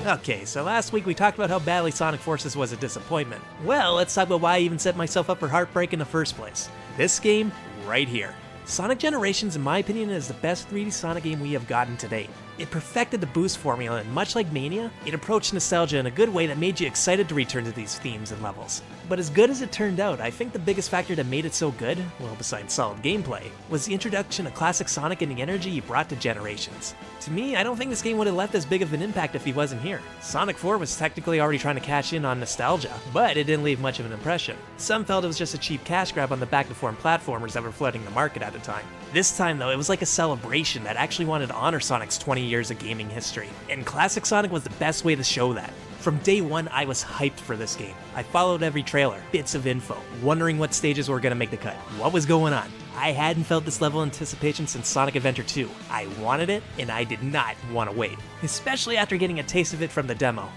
Okay, so last week we talked about how badly Sonic Forces was a disappointment. Well, let's talk about why I even set myself up for heartbreak in the first place. This game, right here. Sonic Generations, in my opinion, is the best 3D Sonic game we have gotten to date. It perfected the boost formula, and much like Mania, it approached nostalgia in a good way that made you excited to return to these themes and levels. But as good as it turned out, I think the biggest factor that made it so good, well besides solid gameplay, was the introduction of classic Sonic and the energy he brought to Generations. To me, I don't think this game would have left as big of an impact if he wasn't here. Sonic 4 was technically already trying to cash in on nostalgia, but it didn't leave much of an impression. Some felt it was just a cheap cash grab on the back-to-form platformers that were flooding the market at the time. This time though, it was like a celebration that actually wanted to honor Sonic's 20 years of gaming history, and classic Sonic was the best way to show that. From day one, I was hyped for this game. I followed every trailer, bits of info, wondering what stages were gonna make the cut, what was going on. I hadn't felt this level of anticipation since Sonic Adventure 2. I wanted it, and I did not want to wait. Especially after getting a taste of it from the demo.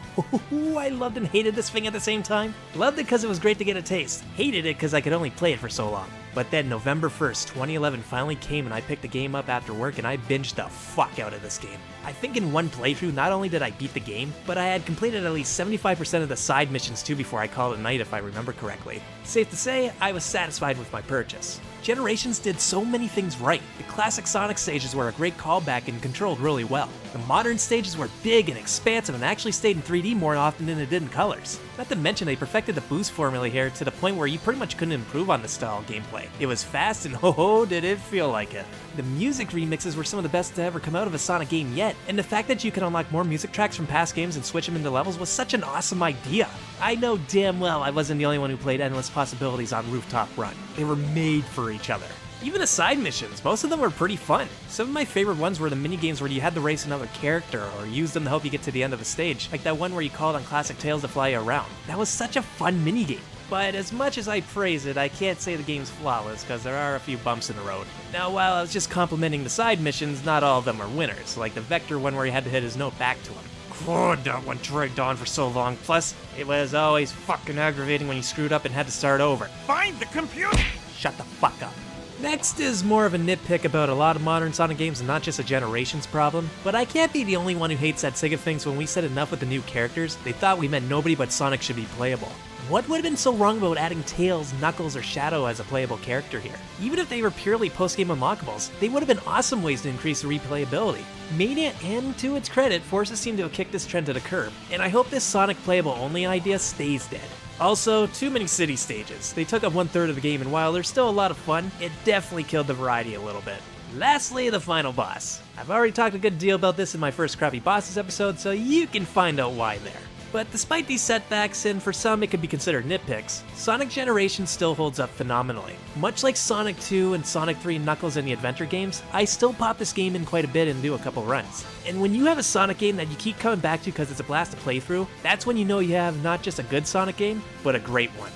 I loved and hated this thing at the same time. Loved it because it was great to get a taste. Hated it because I could only play it for so long. But then November 1st, 2011 finally came and I picked the game up after work and I binged the fuck out of this game. I think in one playthrough, not only did I beat the game, but I had completed at least 75% of the side missions too before I called it a night if I remember correctly. Safe to say, I was satisfied with my purchase. Generations did so many things right. The classic Sonic stages were a great callback and controlled really well. The modern stages were big and expansive and actually stayed in 3D more often than it did in colors. Not to mention they perfected the boost formula here to the point where you pretty much couldn't improve on the style gameplay. It was fast and oh did it feel like it. The music remixes were some of the best to ever come out of a Sonic game yet, and the fact that you could unlock more music tracks from past games and switch them into levels was such an awesome idea. I know damn well I wasn't the only one who played Endless Possibilities on Rooftop Run. They were made for each other. Even the side missions, most of them were pretty fun. Some of my favorite ones were the minigames where you had to race another character or use them to help you get to the end of a stage, like that one where you called on Classic Tails to fly you around. That was such a fun minigame. But as much as I praise it, I can't say the game's flawless, because there are a few bumps in the road. Now, while I was just complimenting the side missions, not all of them are winners, like the Vector one where he had to hit his note back to him. God, that one dragged on for so long. Plus, it was always fucking aggravating when you screwed up and had to start over. Find the computer! Shut the fuck up. Next is more of a nitpick about a lot of modern Sonic games and not just a Generations problem, but I can't be the only one who hates that Sega things when we said enough with the new characters, they thought we meant nobody but Sonic should be playable. What would have been so wrong about adding Tails, Knuckles, or Shadow as a playable character here? Even if they were purely post-game unlockables, they would have been awesome ways to increase the replayability. Mania, and to its credit, Forces seem to have kicked this trend to the curb, and I hope this Sonic playable only idea stays dead. Also, too many city stages. They took up 1/3 of the game, and while they're still a lot of fun, it definitely killed the variety a little bit. Lastly, the final boss. I've already talked a good deal about this in my first Crappy Bosses episode, so you can find out why there. But despite these setbacks, and for some it could be considered nitpicks, Sonic Generations still holds up phenomenally. Much like Sonic 2 and Sonic 3 Knuckles and the adventure games, I still pop this game in quite a bit and do a couple runs. And when you have a Sonic game that you keep coming back to because it's a blast to play through, that's when you know you have not just a good Sonic game, but a great one.